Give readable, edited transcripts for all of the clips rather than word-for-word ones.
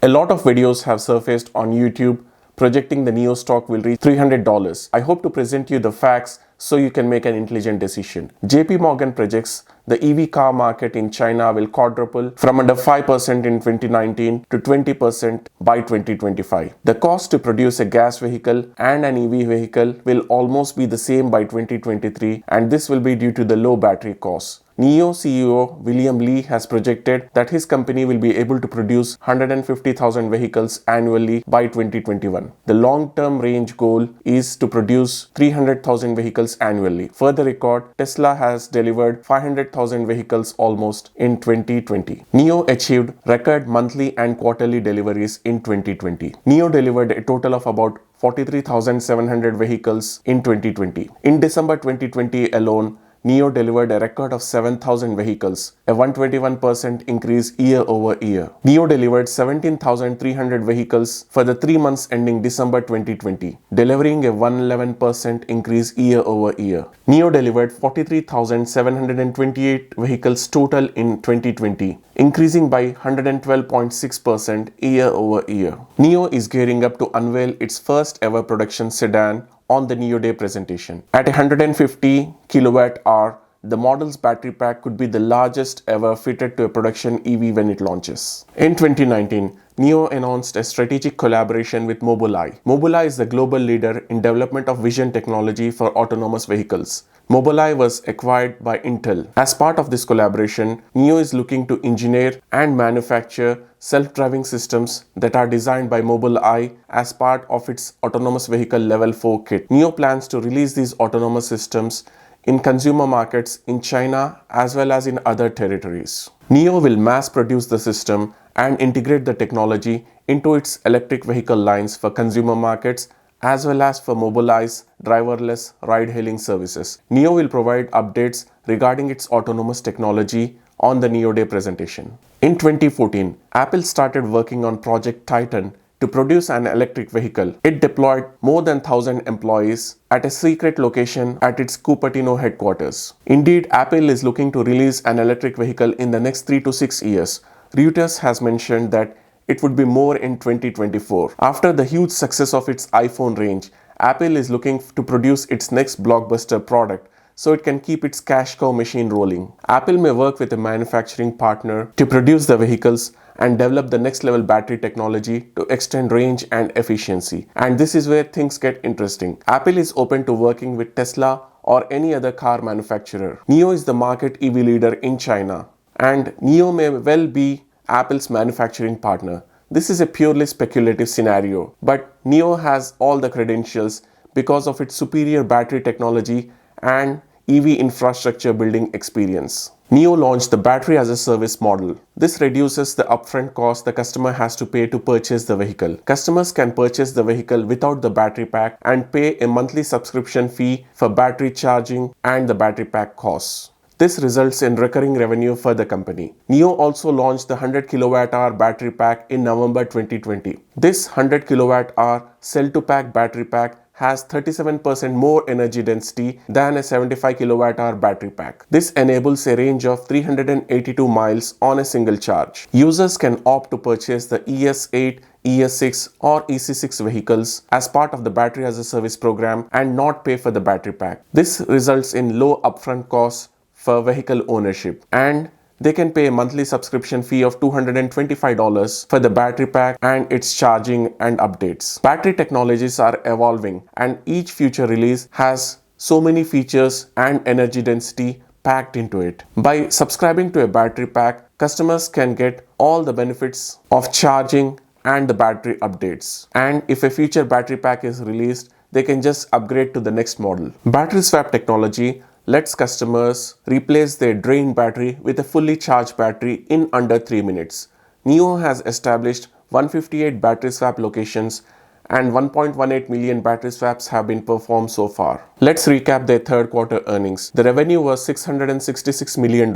A lot of videos have surfaced on YouTube projecting the NIO stock will reach $300. I hope to present you the facts so you can make an intelligent decision. JP Morgan projects the EV car market in China will quadruple from under 5% in 2019 to 20% by 2025. The cost to produce a gas vehicle and an EV vehicle will almost be the same by 2023, and this will be due to the low battery costs. NIO CEO William Li has projected that his company will be able to produce 150,000 vehicles annually by 2021. The long-term range goal is to produce 300,000 vehicles annually. For the record, Tesla has delivered 500,000 vehicles almost in 2020. NIO achieved record monthly and quarterly deliveries in 2020. NIO delivered a total of about 43,700 vehicles in 2020. In December 2020 alone, NIO delivered a record of 7,000 vehicles, a 121% increase year over year. NIO delivered 17,300 vehicles for the 3 months ending December 2020, delivering a 111% increase year over year. NIO delivered 43,728 vehicles total in 2020, increasing by 112.6% year over year. NIO is gearing up to unveil its first ever production sedan on the NIO Day presentation. At 150 kWh, the model's battery pack could be the largest ever fitted to a production EV when it launches. In 2019, NIO announced a strategic collaboration with Mobileye. Mobileye is the global leader in development of vision technology for autonomous vehicles. Mobileye was acquired by Intel. As part of this collaboration, NIO is looking to engineer and manufacture self-driving systems that are designed by Mobileye as part of its autonomous vehicle level 4 kit. NIO plans to release these autonomous systems in consumer markets in China as well as in other territories. NIO will mass produce the system and integrate the technology into its electric vehicle lines for consumer markets as well as for Mobileye's driverless ride-hailing services. NIO will provide updates regarding its autonomous technology on the NIO Day presentation. In 2014, Apple started working on Project Titan to produce an electric vehicle. It deployed more than 1,000 employees at a secret location at its Cupertino headquarters. Indeed, Apple is looking to release an electric vehicle in the next 3 to 6 years. Reuters has mentioned that it would be more in 2024. After the huge success of its iPhone range, Apple is looking to produce its next blockbuster product so it can keep its cash cow machine rolling. Apple may work with a manufacturing partner to produce the vehicles and develop the next level battery technology to extend range and efficiency. And this is where things get interesting. Apple is open to working with Tesla or any other car manufacturer. NIO is the market EV leader in China, and NIO may well be Apple's manufacturing partner. This is a purely speculative scenario, but NIO has all the credentials because of its superior battery technology and EV infrastructure building experience. NIO launched the battery as a service model. This reduces the upfront cost the customer has to pay to purchase the vehicle. Customers can purchase the vehicle without the battery pack and pay a monthly subscription fee for battery charging and the battery pack costs. This results in recurring revenue for the company. NIO also launched the 100 kWh battery pack in November 2020. This 100 kWh cell-to-pack battery pack has 37% more energy density than a 75 kWh battery pack. This enables a range of 382 miles on a single charge. Users can opt to purchase the ES8, ES6 or EC6 vehicles as part of the battery as a service program and not pay for the battery pack. This results in low upfront costs for vehicle ownership, and they can pay a monthly subscription fee of $225 for the battery pack and its charging and updates. Battery technologies are evolving, and each future release has so many features and energy density packed into it. By subscribing to a battery pack, customers can get all the benefits of charging and the battery updates. And if a future battery pack is released, they can just upgrade to the next model. Battery swap technology lets customers replace their drained battery with a fully charged battery in under 3 minutes. NIO has established 158 battery swap locations and 1.18 million battery swaps have been performed so far. Let's recap their third quarter earnings. The revenue was $666 million,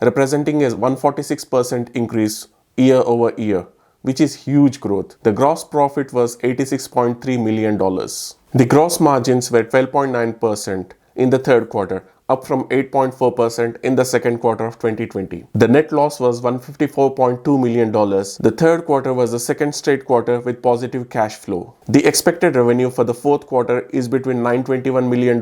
representing a 146% increase year over year, which is huge growth. The gross profit was $86.3 million. The gross margins were 12.9% in the third quarter, up from 8.4% in the second quarter of 2020. The net loss was $154.2 million. The third quarter was the second straight quarter with positive cash flow. The expected revenue for the fourth quarter is between $921 million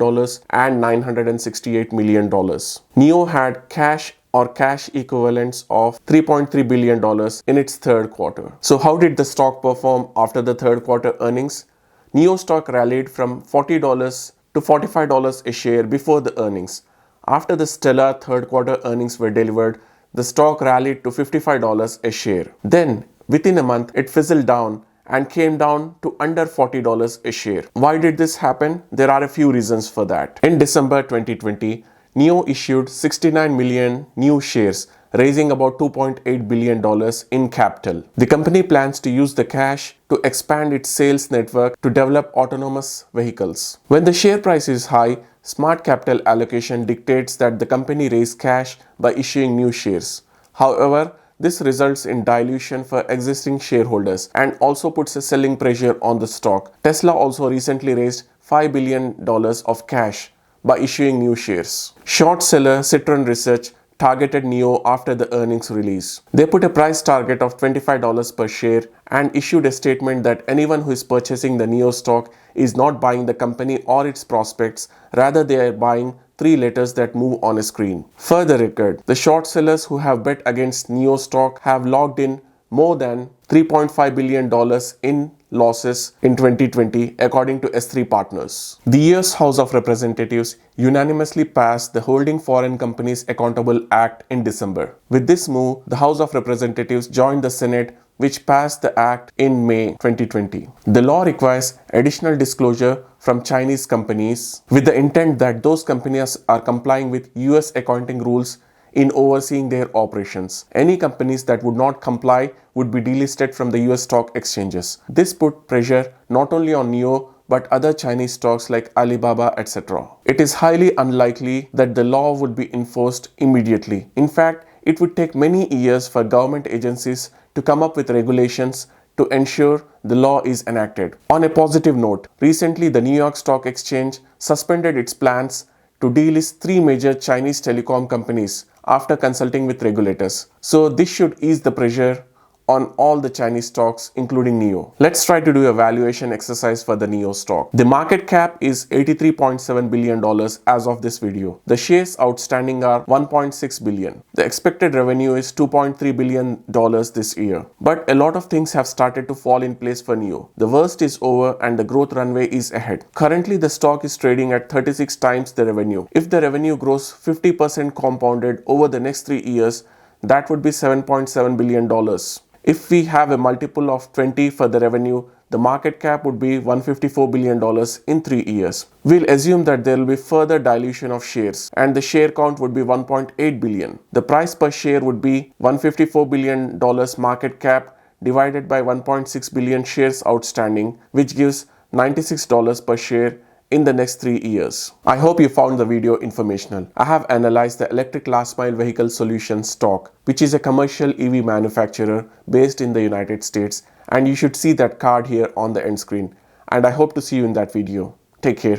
and $968 million. NIO had cash or cash equivalents of $3.3 billion in its third quarter. So how did the stock perform after the third quarter earnings? NIO stock rallied from $40 to $45 a share before the earnings. After the stellar third quarter earnings were delivered, the stock rallied to $55 a share. Then, within a month, it fizzled down and came down to under $40 a share. Why did this happen? There are a few reasons for that. In December 2020, NIO issued 69 million new shares, raising about $2.8 billion in capital. The company plans to use the cash to expand its sales network to develop autonomous vehicles. When the share price is high, smart capital allocation dictates that the company raise cash by issuing new shares. However, this results in dilution for existing shareholders and also puts a selling pressure on the stock. Tesla also recently raised $5 billion of cash by issuing new shares. Short seller Citron Research targeted NIO after the earnings release. They put a price target of $25 per share and issued a statement that anyone who is purchasing the NIO stock is not buying the company or its prospects, rather they are buying 3 letters that move on a screen. For the record, the short sellers who have bet against NIO stock have logged in more than $3.5 billion in losses in 2020, according to S3 Partners. The US House of Representatives unanimously passed the Holding Foreign Companies Accountable Act in December. With this move, the House of Representatives joined the Senate, which passed the act in May 2020. The law requires additional disclosure from Chinese companies with the intent that those companies are complying with US accounting rules in overseeing their operations. Any companies that would not comply would be delisted from the US stock exchanges. This put pressure not only on NIO but other Chinese stocks like Alibaba, etc. It is highly unlikely that the law would be enforced immediately. In fact, it would take many years for government agencies to come up with regulations to ensure the law is enacted. On a positive note, recently the New York Stock Exchange suspended its plans to delist 3 major Chinese telecom companies after consulting with regulators. So this should ease the pressure on all the Chinese stocks, including NIO. Let's try to do a valuation exercise for the NIO stock. The market cap is $83.7 billion as of this video. The shares outstanding are 1.6 billion. The expected revenue is $2.3 billion this year. But a lot of things have started to fall in place for NIO. The worst is over and the growth runway is ahead. Currently, the stock is trading at 36 times the revenue. If the revenue grows 50% compounded over the next 3 years, that would be $7.7 billion. If we have a multiple of 20 for the revenue, the market cap would be $154 billion in 3 years. We'll assume that there will be further dilution of shares and the share count would be 1.8 billion. The price per share would be $154 billion market cap divided by 1.6 billion shares outstanding, which gives $96 per share in the next 3 years. I hope you found the video informational. I have analyzed the electric last mile vehicle solutions stock, which is a commercial EV manufacturer based in the United States, and you should see that card here on the end screen. And I hope to see you in that video. Take care.